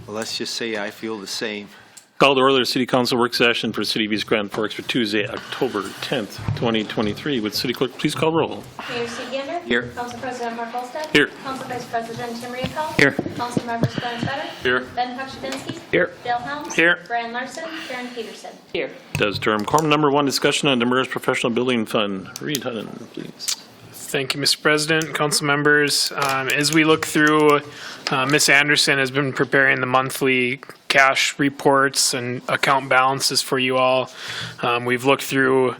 Well, let's just say I feel the same. Call to order the City Council work session for City of East Grand Forks for Tuesday, October 10th, 2023. Would City Clerk please call roll? Mayor C. Gander. Here. Council President Mark Olstad. Here. Council Vice President Tim Riacall. Here. Council Members Glenn Fetter. Here. Ben Huttunen. Here. Dale Helms. Here. Brian Larson. Karen Peterson. Here. Does term quorum number 1, discussion on Demers Professional Building Fund. Reid, Huttunen, please. Thank you, Mr. President, council members. As we look through, Ms. Anderson has been preparing the monthly cash reports and account balances for you all. We've looked through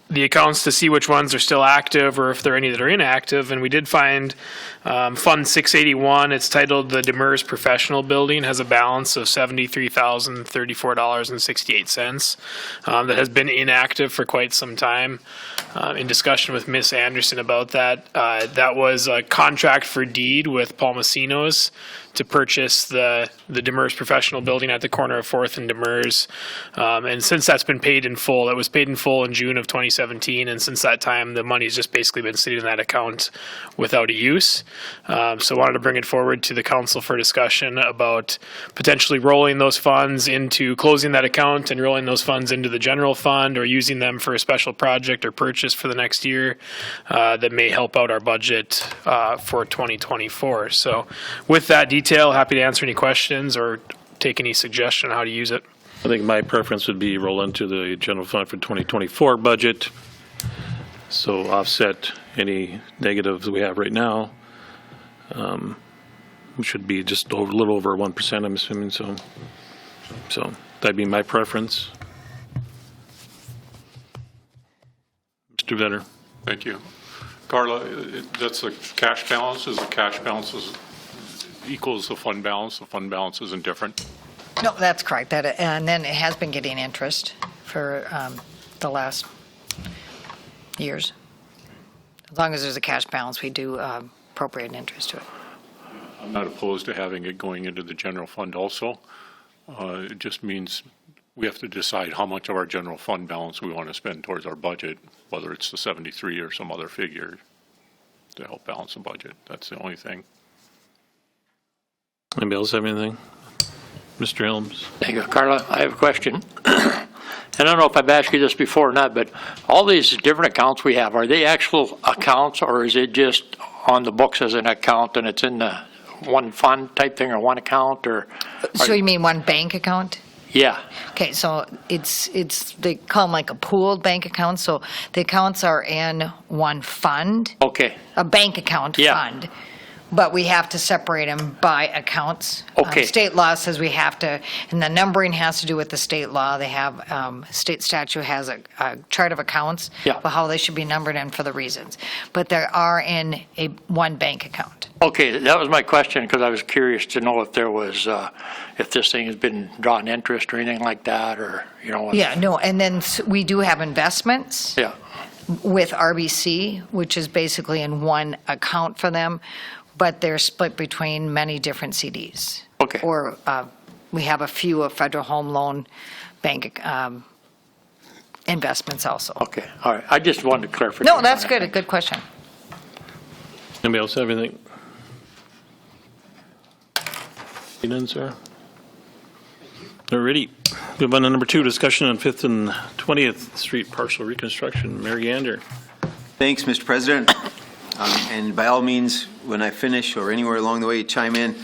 the accounts to see which ones are still active or if there are any that are inactive, and we did find Fund 681. It's titled the Demers Professional Building, has a balance of $73,034.68 that has been inactive for quite some time. In discussion with Ms. Anderson about that, that was a contract for deed with Palmasinos to purchase the Demers Professional Building at the corner of 4th and Demers. And since that's been paid in full, it was paid in full in June of 2017, and since that time, the money's just basically been sitting in that account without a use. So I wanted to bring it forward to the council for discussion about potentially rolling those funds into closing that account and rolling those funds into the general fund, or using them for a special project or purchase for the next year that may help out our budget for 2024. So with that detail, happy to answer any questions or take any suggestion on how to use it. I think my preference would be roll into the general fund for 2024 budget, so offset any negatives we have right now. Which should be just a little over 1%, I'm assuming. So that'd be my preference. Mr. Vetter. Thank you. Carla, that's the cash balance. Is the cash balance equals the fund balance? The fund balance isn't different? No, that's correct. And then it has been getting interest for the last years. As long as there's a cash balance, we do appropriate interest to it. I'm not opposed to having it going into the general fund also. It just means we have to decide how much of our general fund balance we want to spend towards our budget, whether it's the 73 or some other figure to help balance the budget. That's the only thing. Anybody else have anything? Mr. Helms. Thank you. Carla, I have a question. And I don't know if I've asked you this before or not, but all these different accounts we have, are they actual accounts, or is it just on the books as an account and it's in the one fund type thing, or one account, or? So you mean one bank account? Yeah. Okay, so it's they call them like a pooled bank account. So the accounts are in one fund. Okay. A bank account fund. But we have to separate them by accounts. Okay. State law says we have to, and the numbering has to do with the state law. They have, state statute has a chart of accounts of how they should be numbered and for the reasons. But they are in one bank account. Okay, that was my question, because I was curious to know if there was, if this thing has been drawing interest or anything like that, or, you know. Yeah, no, and then we do have investments. Yeah. With RBC, which is basically in one account for them, but they're split between many different CDs. Okay. Or we have a few of Federal Home Loan Bank investments also. Okay, all right. I just wanted to clarify. No, that's good. A good question. Anybody else have anything? None, sir. Alrighty. Move on to number 2, discussion on 5th and 20th Street partial reconstruction. Mayor Gander. Thanks, Mr. President. And by all means, when I finish or anywhere along the way, chime in.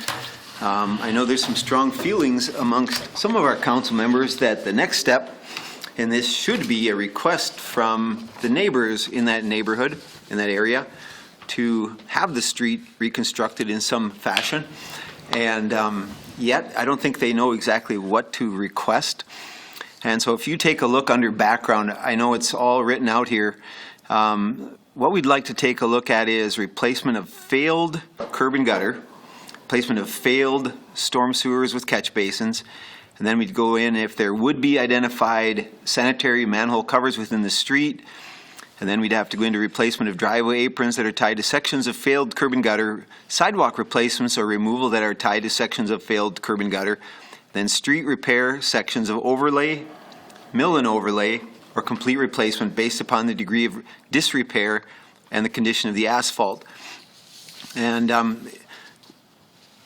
I know there's some strong feelings amongst some of our council members that the next step in this should be a request from the neighbors in that neighborhood, in that area, to have the street reconstructed in some fashion. And yet, I don't think they know exactly what to request. And so if you take a look under background, I know it's all written out here. What we'd like to take a look at is replacement of failed curb and gutter, placement of failed storm sewers with catch basins, and then we'd go in if there would be identified sanitary manhole covers within the street, and then we'd have to go into replacement of driveway aprons that are tied to sections of failed curb and gutter, sidewalk replacements or removal that are tied to sections of failed curb and gutter, then street repair, sections of overlay, mill and overlay, or complete replacement based upon the degree of disrepair and the condition of the asphalt. And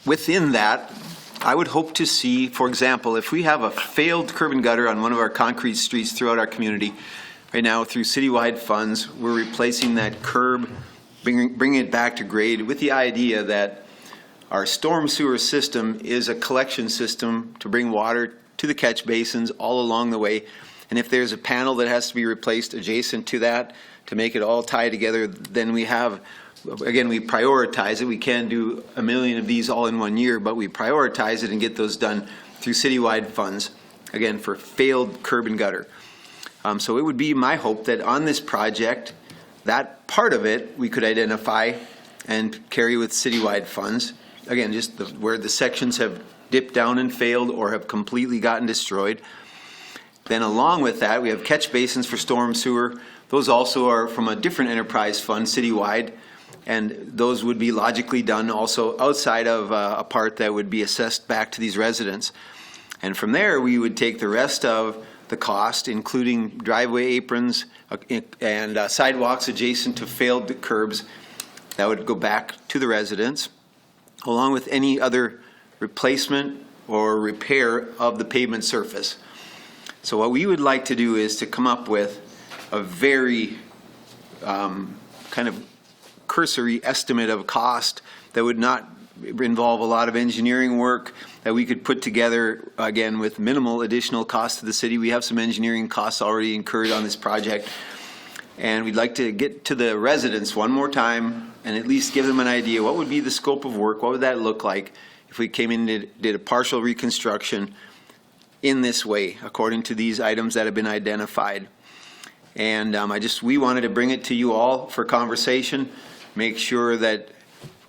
within that, I would hope to see, for example, if we have a failed curb and gutter on one of our concrete streets throughout our community, right now through citywide funds, we're replacing that curb, bringing it back to grade with the idea that our storm sewer system is a collection system to bring water to the catch basins all along the way. And if there's a panel that has to be replaced adjacent to that to make it all tie together, then we have, again, we prioritize it. We can't do a million of these all in 1 year, but we prioritize it and get those done through citywide funds, again, for failed curb and gutter. So it would be my hope that on this project, that part of it we could identify and carry with citywide funds. Again, just where the sections have dipped down and failed or have completely gotten destroyed. Then along with that, we have catch basins for storm sewer. Those also are from a different enterprise fund, citywide, and those would be logically done also outside of a part that would be assessed back to these residents. And from there, we would take the rest of the cost, including driveway aprons and sidewalks adjacent to failed curbs, that would go back to the residents, along with any other replacement or repair of the pavement surface. So what we would like to do is to come up with a very kind of cursory estimate of cost that would not involve a lot of engineering work, that we could put together, again, with minimal additional cost to the city. We have some engineering costs already incurred on this project. And we'd like to get to the residents one more time and at least give them an idea, what would be the scope of work? What would that look like if we came in and did a partial reconstruction in this way, according to these items that have been identified? And we wanted to bring it to you all for conversation, make sure that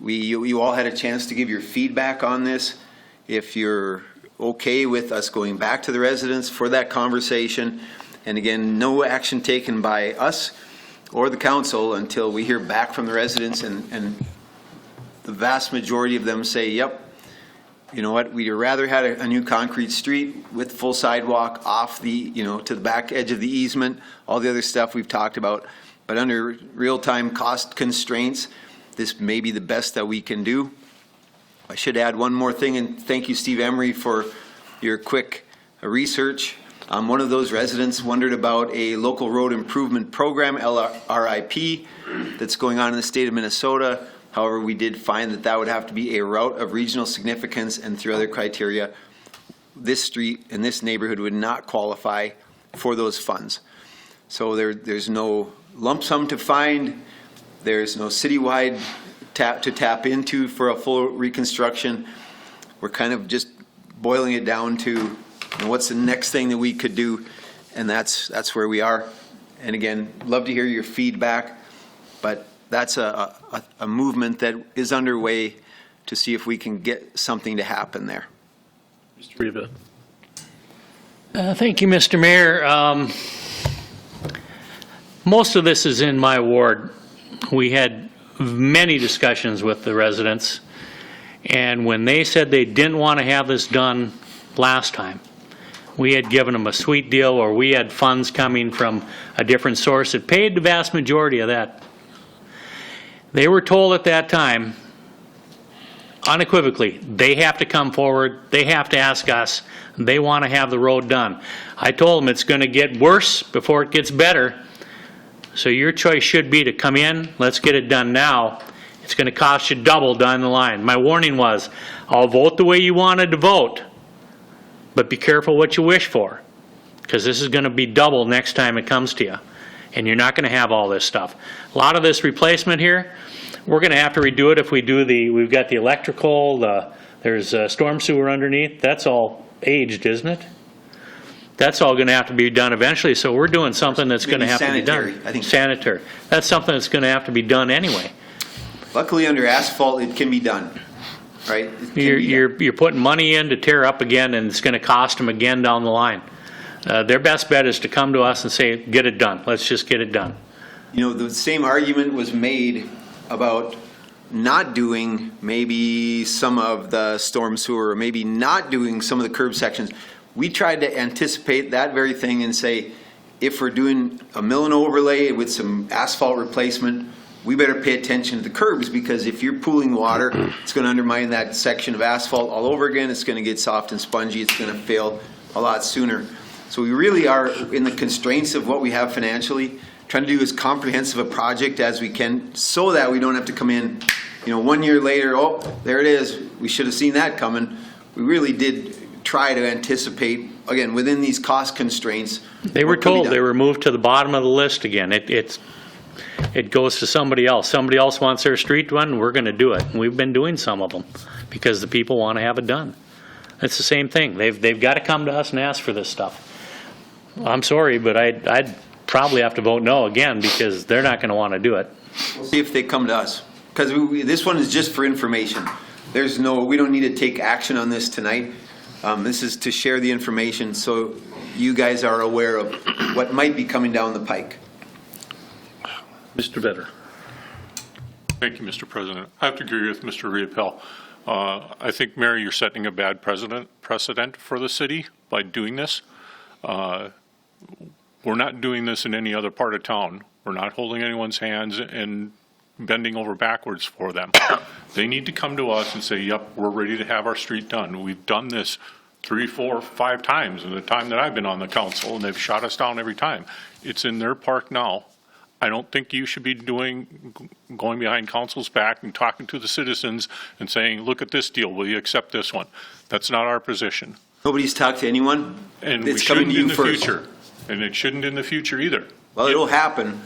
you all had a chance to give your feedback on this. If you're okay with us going back to the residents for that conversation, and again, no action taken by us or the council until we hear back from the residents, and the vast majority of them say, yep, you know what, we'd rather had a new concrete street with full sidewalk off the, to the back edge of the easement, all the other stuff we've talked about. But under real-time cost constraints, this may be the best that we can do. I should add one more thing, and thank you, Steve Emery, for your quick research. One of those residents wondered about a local road improvement program, LRIP, that's going on in the state of Minnesota. However, we did find that that would have to be a route of regional significance, and through other criteria, this street and this neighborhood would not qualify for those funds. So there's no lump sum to find. There's no citywide to tap into for a full reconstruction. We're kind of just boiling it down to what's the next thing that we could do, and that's where we are. And again, love to hear your feedback, but that's a movement that is underway to see if we can get something to happen there. Mr. Reva. Thank you, Mr. Mayor. Most of this is in my ward. We had many discussions with the residents, and when they said they didn't want to have this done last time, we had given them a sweet deal, or we had funds coming from a different source that paid the vast majority of that. They were told at that time, unequivocally, they have to come forward, they have to ask us, they want to have the road done. I told them it's going to get worse before it gets better, so your choice should be to come in, let's get it done now. It's going to cost you double down the line. My warning was, I'll vote the way you wanted to vote, but be careful what you wish for, because this is going to be double next time it comes to you, and you're not going to have all this stuff. A lot of this replacement here, we're going to have to redo it if we do we've got the electrical, there's storm sewer underneath. That's all aged, isn't it? That's all going to have to be done eventually, so we're doing something that's going to have to be done. I think sanitary. That's something that's going to have to be done anyway. Luckily, under asphalt, it can be done, right? You're putting money in to tear up again, and it's going to cost them again down the line. Their best bet is to come to us and say, get it done. Let's just get it done. The same argument was made about not doing maybe some of the storm sewer, or maybe not doing some of the curb sections. We tried to anticipate that very thing and say, if we're doing a mill and overlay with some asphalt replacement, we better pay attention to the curbs, because if you're pooling water, it's going to undermine that section of asphalt all over again. It's going to get soft and spongy. It's going to fail a lot sooner. So we really are, in the constraints of what we have financially, trying to do as comprehensive a project as we can, so that we don't have to come in, 1 year later, oh, there it is, we should have seen that coming. We really did try to anticipate, again, within these cost constraints. They were told they were moved to the bottom of the list again. It goes to somebody else. Somebody else wants their street done, we're going to do it. And we've been doing some of them because the people want to have it done. It's the same thing. They've got to come to us and ask for this stuff. I'm sorry, but I'd probably have to vote no again, because they're not going to want to do it. We'll see if they come to us, because this one is just for information. We don't need to take action on this tonight. This is to share the information so you guys are aware of what might be coming down the pike. Mr. Vetter. Thank you, Mr. President. I have to agree with Mr. Reid. I think, Mary, you're setting a bad precedent for the city by doing this. We're not doing this in any other part of town. We're not holding anyone's hands and bending over backwards for them. They need to come to us and say, yep, we're ready to have our street done. We've done this 3, 4, 5 times in the time that I've been on the council, and they've shot us down every time. It's in their park now. I don't think you should be going behind council's back and talking to the citizens and saying, look at this deal, will you accept this one? That's not our position. Nobody's talked to anyone. And we It's coming shouldn't to you in the first. future. And it shouldn't in the future either. Well, it'll happen,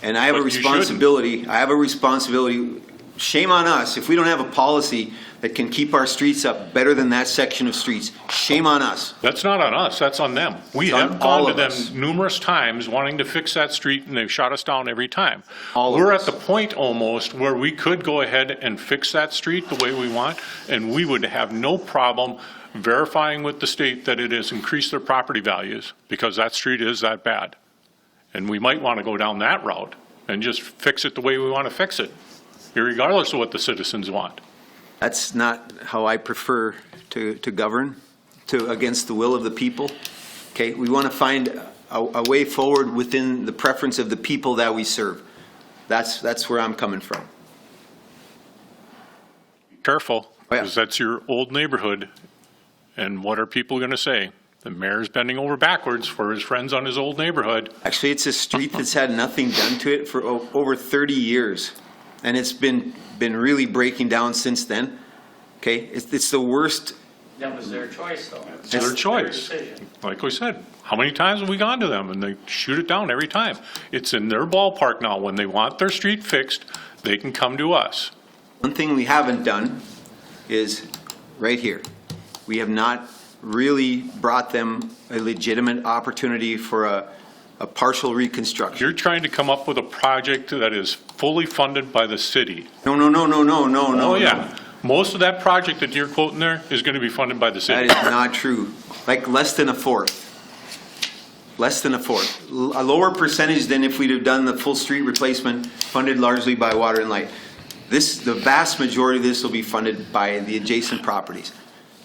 and I have a But you responsibility. I have a responsibility. Shame on us if we don't have a policy that can keep our streets up better than that section of streets. Shame on us. That's not on us, that's on them. We It's on have all gone to of them us. numerous times wanting to fix that street, and they've shot us down every time. All of We're us. at the point almost where we could go ahead and fix that street the way we want, and we would have no problem verifying with the state that it has increased their property values, because that street is that bad. And we might want to go down that route and just fix it the way we want to fix it, regardless of what the citizens want. That's not how I prefer to govern, against the will of the people. Okay, we want to find a way forward within the preference of the people that we serve. That's where I'm coming from. Careful, Oh, yeah. because that's your old neighborhood, and what are people going to say? The mayor's bending over backwards for his friends on his old neighborhood. Actually, it's a street that's had nothing done to it for over 30 years. And it's been really breaking down since then. Okay, it's the worst. That was their choice, though. It's their choice. Like we said, how many times have we gone to them and they shoot it down every time? It's in their ballpark now. When they want their street fixed, they can come to us. One thing we haven't done is right here. We have not really brought them a legitimate opportunity for a partial reconstruction. You're trying to come up with a project that is fully funded by the city. No. Oh, yeah. Most of that project that you're quoting there is going to be funded by the That city. is not true. Like less than a fourth. Less than a fourth. A lower percentage than if we'd have done the full street replacement funded largely by Water and Light. The vast majority of this will be funded by the adjacent properties.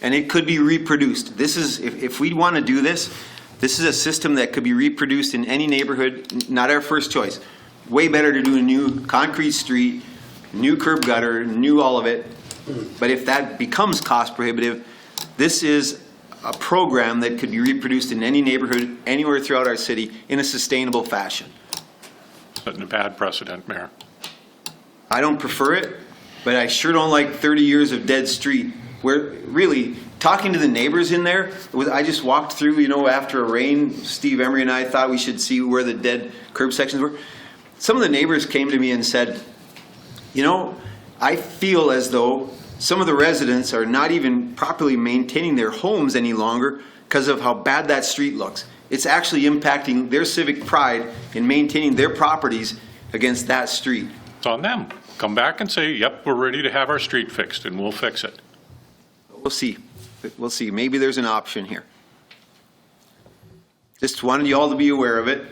And it could be reproduced. This is, if we want to do this, this is a system that could be reproduced in any neighborhood, not our first choice. Way better to do a new concrete street, new curb gutter, new all of it. But if that becomes cost prohibitive, this is a program that could be reproduced in any neighborhood, anywhere throughout our city, in a sustainable fashion. Setting a bad precedent, Mayor. I don't prefer it, but I sure don't like 30 years of dead street. Where, really, talking to the neighbors in there, I just walked through, after a rain, Steve Emery and I thought we should see where the dead curb sections were. Some of the neighbors came to me and said, I feel as though some of the residents are not even properly maintaining their homes any longer because of how bad that street looks. It's actually impacting their civic pride in maintaining their properties against that street. It's on them. Come back and say, yep, we're ready to have our street fixed, and we'll fix it. We'll see. We'll see. Maybe there's an option here. Just wanted you all to be aware of it.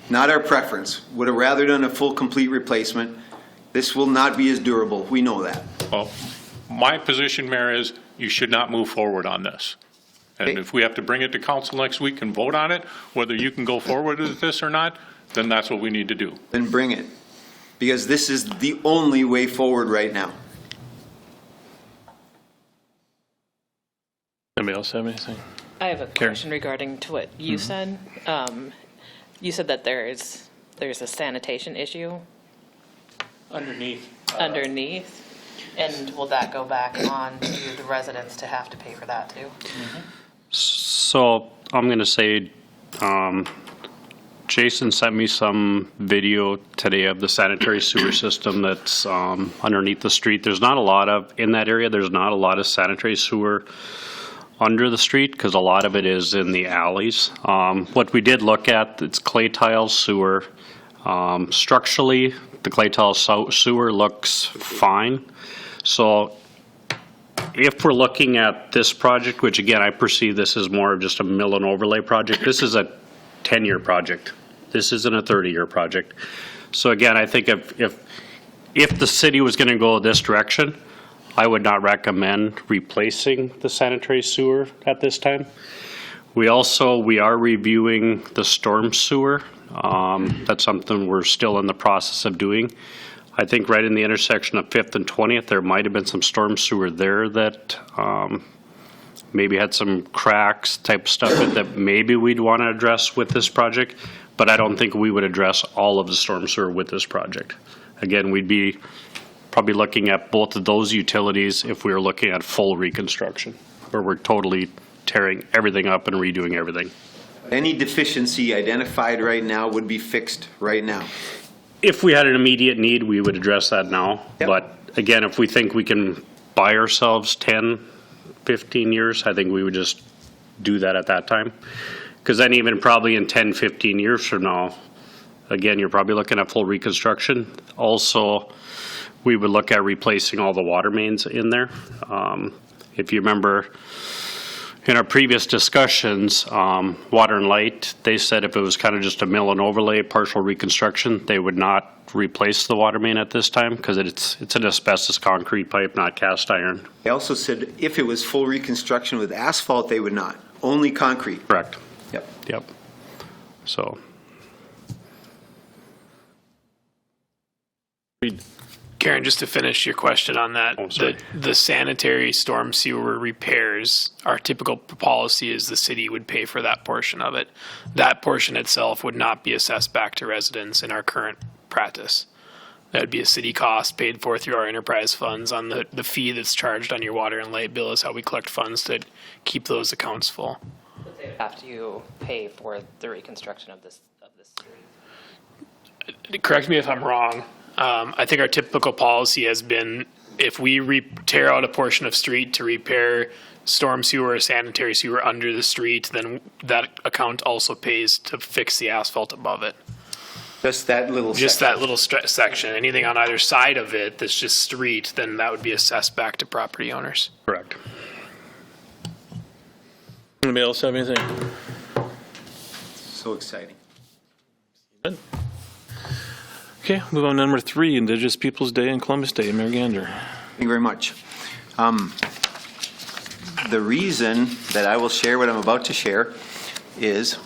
Not our preference. Would have rather done a full, complete replacement. This will not be as durable. We know that. Well, my position, Mayor, is you should not move forward on this. And Okay. if we have to bring it to council next week and vote on it, whether you can go forward with this or not, then that's what we need to do. Then bring it. because this is the only way forward right now. Anybody else have anything? I have a Karen. question regarding to what you said. You said that there's a sanitation issue Underneath. underneath, and will that go back on to the residents to have to pay for that too? So I'm going to say, Jason sent me some video today of the sanitary sewer system that's underneath the street. There's not a lot of, in that area, there's not a lot of sanitary sewer under the street because a lot of it is in the alleys. What we did look at, it's clay tile sewer. Structurally, the clay tile sewer looks fine. So if we're looking at this project, which again, I perceive this as more of just a mill and overlay project, this is a 10-year project. This isn't a 30-year project. So again, I think if the city was going to go this direction, I would not recommend replacing the sanitary sewer at this time. We are reviewing the storm sewer. That's something we're still in the process of doing. I think right in the intersection of 5th and 20th, there might have been some storm sewer there that maybe had some cracks type stuff that maybe we'd want to address with this project, but I don't think we would address all of the storm sewer with this project. Again, we'd be probably looking at both of those utilities if we were looking at full reconstruction, where we're totally tearing everything up and redoing everything. Any deficiency identified right now would be fixed right now. If we had an immediate need, we would address that now. Yep. But again, if we think we can buy ourselves 10, 15 years, I think we would just do that at that time. Because then even probably in 10, 15 years from now, again, you're probably looking at full reconstruction. Also, we would look at replacing all the water mains in there. If you remember, in our previous discussions, Water and Light, they said if it was kind of just a mill and overlay, partial reconstruction, they would not replace the water main at this time because it's an asbestos concrete pipe, not cast iron. They also said if it was full reconstruction with asphalt, they would not. Only concrete. Correct. Yep. Yep. So. Karen, just to finish your question on that, Oh, sorry. the sanitary storm sewer repairs, our typical policy is the city would pay for that portion of it. That portion itself would not be assessed back to residents in our current practice. That would be a city cost paid for through our enterprise funds on the fee that's charged on your water and light bill is how we collect funds to keep those accounts full. But they would have to pay for the reconstruction of this street. Correct me if I'm wrong. I think our typical policy has been if we tear out a portion of street to repair storm sewer or sanitary sewer under the street, then that account also pays to fix the asphalt above it. Just that little Just section. that little section. Anything on either side of it that's just street, then that would be assessed back to property owners. Correct. Anybody else have anything? So exciting. Good. Okay, move on to number 3, Indigenous Peoples Day and Columbus Day, Mayor Gander. Thank you very much. The reason that I will share what I'm about to share is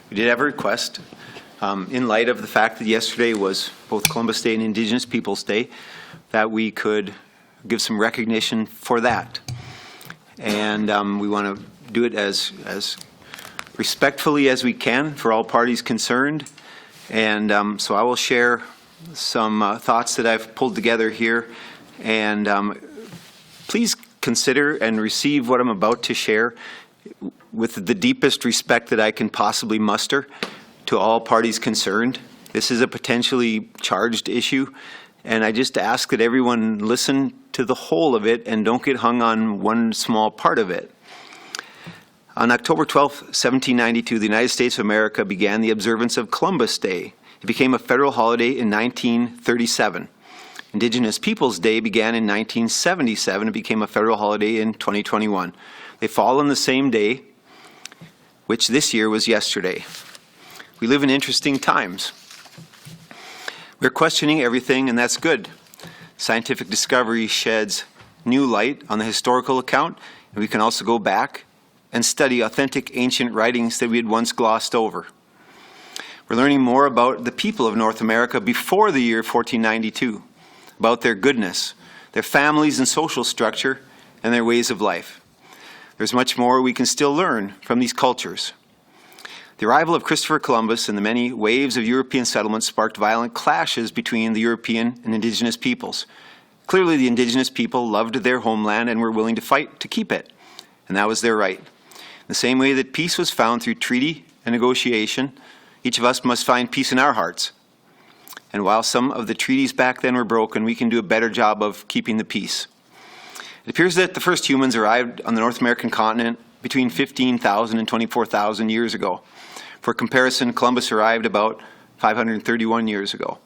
we did have a request in light of the fact that yesterday was both Columbus Day and Indigenous Peoples Day, that we could give some recognition for that. And we want to do it as respectfully as we can for all parties concerned. And so I will share some thoughts that I've pulled together here. And please consider and receive what I'm about to share with the deepest respect that I can possibly muster to all parties concerned. This is a potentially charged issue, and I just ask that everyone listen to the whole of it and don't get hung on one small part of it. On October 12, 1792, the United States of America began the observance of Columbus Day. It became a federal holiday in 1937. Indigenous Peoples Day began in 1977 and became a federal holiday in 2021. They fall on the same day, which this year was yesterday. We live in interesting times. We're questioning everything, and that's good. Scientific discovery sheds new light on the historical account, and we can also go back and study authentic ancient writings that we had once glossed over. We're learning more about the people of North America before the year 1492, about their goodness, their families and social structure, and their ways of life. There's much more we can still learn from these cultures. The arrival of Christopher Columbus and the many waves of European settlement sparked violent clashes between the European and Indigenous peoples. Clearly, the Indigenous people loved their homeland and were willing to fight to keep it, and that was their right. In the same way that peace was found through treaty and negotiation, each of us must find peace in our hearts. And while some of the treaties back then were broken, we can do a better job of keeping the peace. It appears that the first humans arrived on the North American continent between 15,000 and 24,000 years ago. For comparison, Columbus arrived about 531 years ago.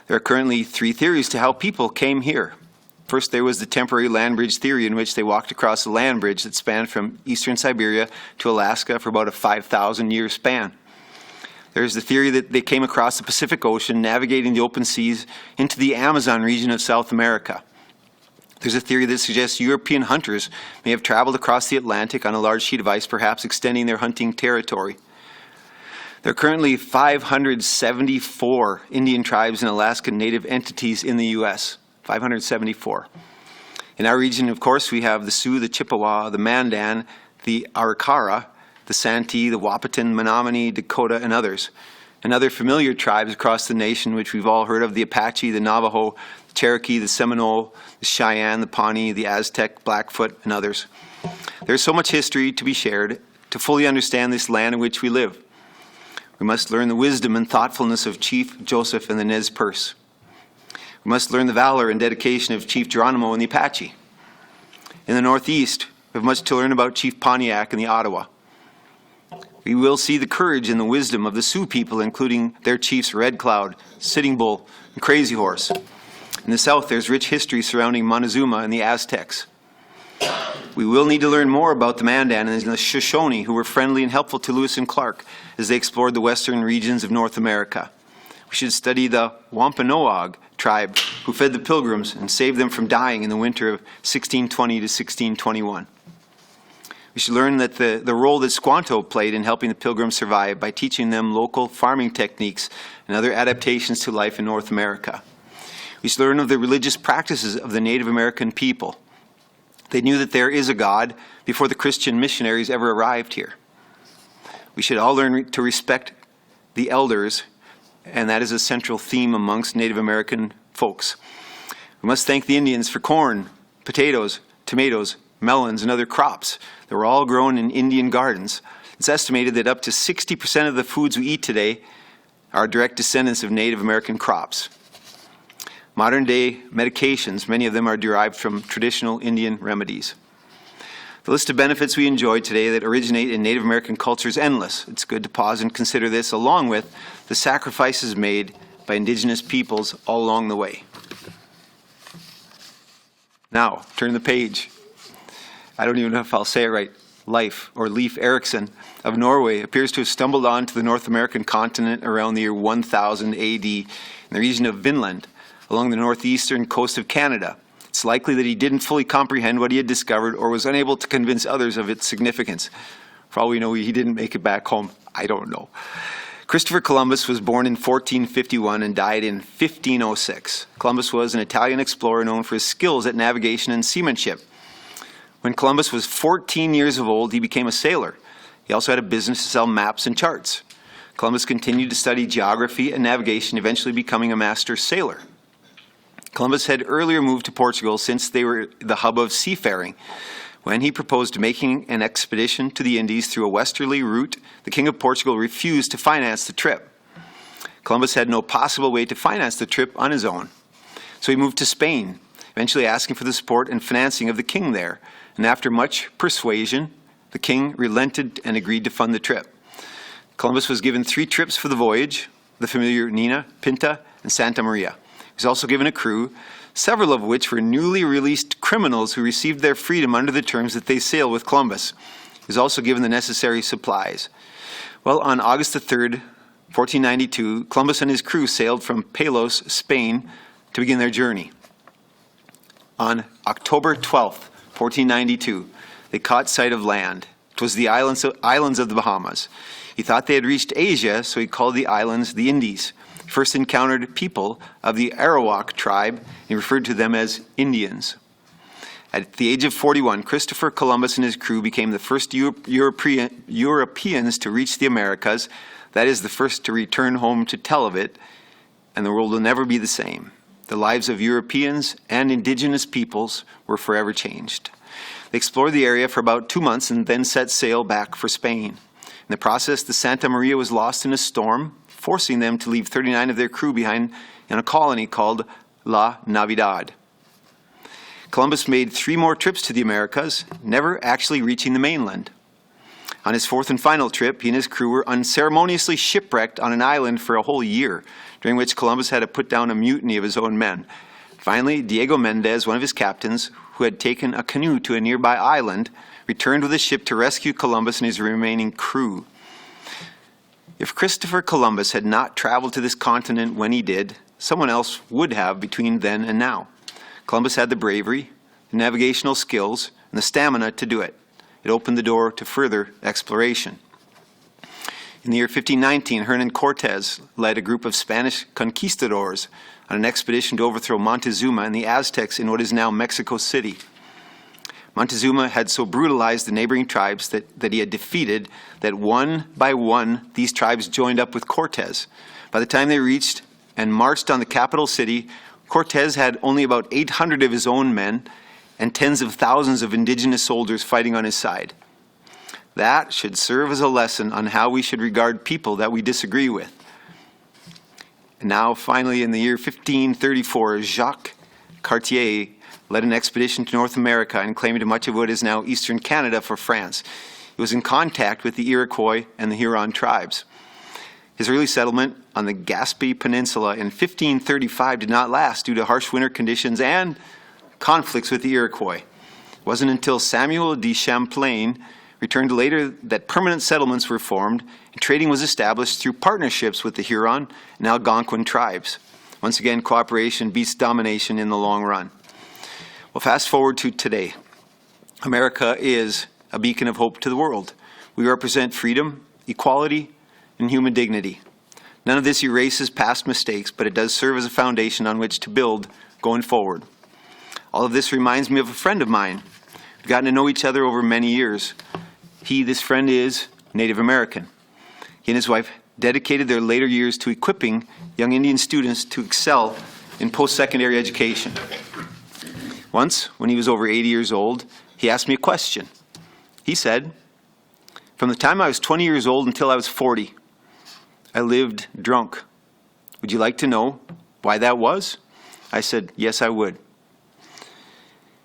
There are currently 3 theories to how people came here. First, there was the temporary land bridge theory, in which they walked across a land bridge that spanned from eastern Siberia to Alaska for about a 5,000-year span. There's the theory that they came across the Pacific Ocean, navigating the open seas into the Amazon region of South America. There's a theory that suggests European hunters may have traveled across the Atlantic on a large sheet of ice, perhaps extending their hunting territory. There are currently 574 Indian tribes and Alaskan Native entities in the U.S. 574. In our region, of course, we have the Sioux, the Chippewa, the Mandan, the Arikara, the Santee, the Wahpeton, Menominee, Dakota, and others. And other familiar tribes across the nation, which we've all heard of: the Apache, the Navajo, the Cherokee, the Seminole, the Cheyenne, the Pawnee, the Aztec, Blackfoot, and others. There's so much history to be shared to fully understand this land in which we live. We must learn the wisdom and thoughtfulness of Chief Joseph and the Nez Perce. We must learn the valor and dedication of Chief Geronimo and the Apache. In the Northeast, we have much to learn about Chief Pontiac and the Ottawa. We will see the courage and the wisdom of the Sioux people, including their chiefs Red Cloud, Sitting Bull, and Crazy Horse. In the South, there's rich history surrounding Montezuma and the Aztecs. We will need to learn more about the Mandan and the Shoshone, who were friendly and helpful to Lewis and Clark as they explored the western regions of North America. We should study the Wampanoag tribe, who fed the Pilgrims and saved them from dying in the winter of 1620 to 1621. We should learn that the role that Squanto played in helping the Pilgrims survive by teaching them local farming techniques and other adaptations to life in North America. We should learn of the religious practices of the Native American people. They knew that there is a God before the Christian missionaries ever arrived here. We should all learn to respect the elders, and that is a central theme amongst Native American folks. We must thank the Indians for corn, potatoes, tomatoes, melons, and other crops that were all grown in Indian gardens. It's estimated that up to 60% of the foods we eat today are direct descendants of Native American crops. Modern day medications, many of them are derived from traditional Indian remedies. The list of benefits we enjoy today that originate in Native American culture is endless. It's good to pause and consider this, along with the sacrifices made by Indigenous peoples all along the way. Now, turn the page. I don't even know if I'll say it right. Leif, or Leif Erikson of Norway, appears to have stumbled onto the North American continent around the year 1000 AD in the region of Vinland, along the northeastern coast of Canada. It's likely that he didn't fully comprehend what he had discovered or was unable to convince others of its significance. For all we know, he didn't make it back home. I don't know. Christopher Columbus was born in 1451 and died in 1506. Columbus was an Italian explorer known for his skills at navigation and seamanship. When Columbus was 14 years old, he became a sailor. He also had a business to sell maps and charts. Columbus continued to study geography and navigation, eventually becoming a master sailor. Columbus had earlier moved to Portugal since they were the hub of seafaring. When he proposed making an expedition to the Indies through a westerly route, the King of Portugal refused to finance the trip. Columbus had no possible way to finance the trip on his own. So he moved to Spain, eventually asking for the support and financing of the king there. And after much persuasion, the king relented and agreed to fund the trip. Columbus was given 3 trips for the voyage, the familiar Nina, Pinta, and Santa Maria. He was also given a crew, several of which were newly released criminals who received their freedom under the terms that they sailed with Columbus. He was also given the necessary supplies. Well, on August the 3rd, 1492, Columbus and his crew sailed from Palos, Spain, to begin their journey. On October 12th, 1492, they caught sight of land. It 'Twas the islands of the Bahamas. He thought they had reached Asia, so he called the islands the Indies. He first encountered people of the Arawak tribe, and he referred to them as Indians. At the age of 41, Christopher Columbus and his crew became the first Europeans to reach the Americas, that is, the first to return home to tell of it, and the world will never be the same. The lives of Europeans and indigenous peoples were forever changed. They explored the area for about 2 months and then set sail back for Spain. In the process, the Santa Maria was lost in a storm, forcing them to leave 39 of their crew behind in a colony called La Navidad. Columbus made 3 more trips to the Americas, never actually reaching the mainland. On his 4th and final trip, he and his crew were unceremoniously shipwrecked on an island for a whole year, during which Columbus had to put down a mutiny of his own men. Finally, Diego Mendez, one of his captains, who had taken a canoe to a nearby island, returned with a ship to rescue Columbus and his remaining crew. If Christopher Columbus had not traveled to this continent when he did, someone else would have between then and now. Columbus had the bravery, the navigational skills, and the stamina to do it. It opened the door to further exploration. In the year 1519, Hernan Cortez led a group of Spanish conquistadors on an expedition to overthrow Montezuma and the Aztecs in what is now Mexico City. Montezuma had so brutalized the neighboring tribes that he had defeated that one by one these tribes joined up with Cortez. By the time they reached and marched on the capital city, Cortez had only about 800 of his own men and tens of thousands of indigenous soldiers fighting on his side. That should serve as a lesson on how we should regard people that we disagree with. And now, finally, in the year 1534, Jacques Cartier led an expedition to North America and claimed much of what is now eastern Canada for France. He was in contact with the Iroquois and the Huron tribes. His early settlement on the Gaspé Peninsula in 1535 did not last due to harsh winter conditions and conflicts with the Iroquois. It wasn't until Samuel de Champlain returned later that permanent settlements were formed and trading was established through partnerships with the Huron and Algonquin tribes. Once again, cooperation beats domination in the long run. Well, fast forward to today. America is a beacon of hope to the world. We represent freedom, equality, and human dignity. None of this erases past mistakes, but it does serve as a foundation on which to build going forward. All of this reminds me of a friend of mine. We've gotten to know each other over many years. This friend is Native American. He and his wife dedicated their later years to equipping young Indian students to excel in post-secondary education. Once, when he was over 80 years old, he asked me a question. He said, "From the time I was 20 years old until I was 40, I lived drunk. Would you like to know why that was?" I said, "Yes, I would."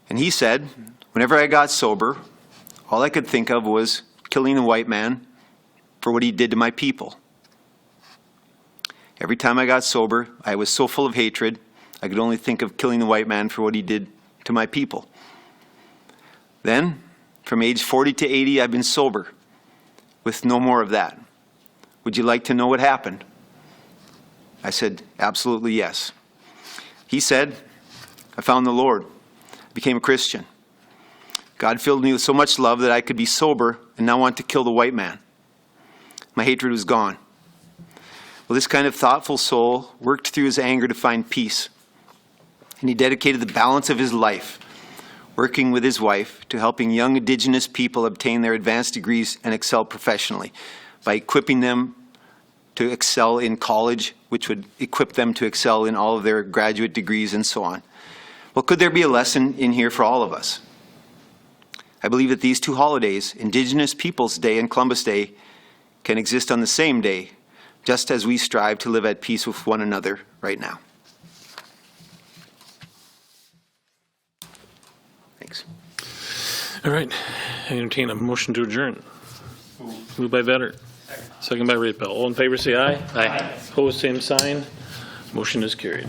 And he said, "Whenever I got sober, all I could think of was killing the white man for what he did to my people. Every time I got sober, I was so full of hatred, I could only think of killing the white man for what he did to my people. Then, from age 40 to 80, I've been sober, with no more of that. Would you like to know what happened?" I said, "Absolutely yes." He said, "I found the Lord, became a Christian. God filled me with so much love that I could be sober and now want to kill the white man. My hatred was gone." Well, this kind of thoughtful soul worked through his anger to find peace. And he dedicated the balance of his life working with his wife to helping young Indigenous people obtain their advanced degrees and excel professionally by equipping them to excel in college, which would equip them to excel in all of their graduate degrees and so on. Well, could there be a lesson in here for all of us? I believe that these two holidays, Indigenous Peoples Day and Columbus Day, can exist on the same day, just as we strive to live at peace with one another right now. Thanks. All right. I entertain a motion to adjourn. Moved by Vetter. Second by Reid. All in favor say aye. Aye. Opposed, same sign. Motion is carried.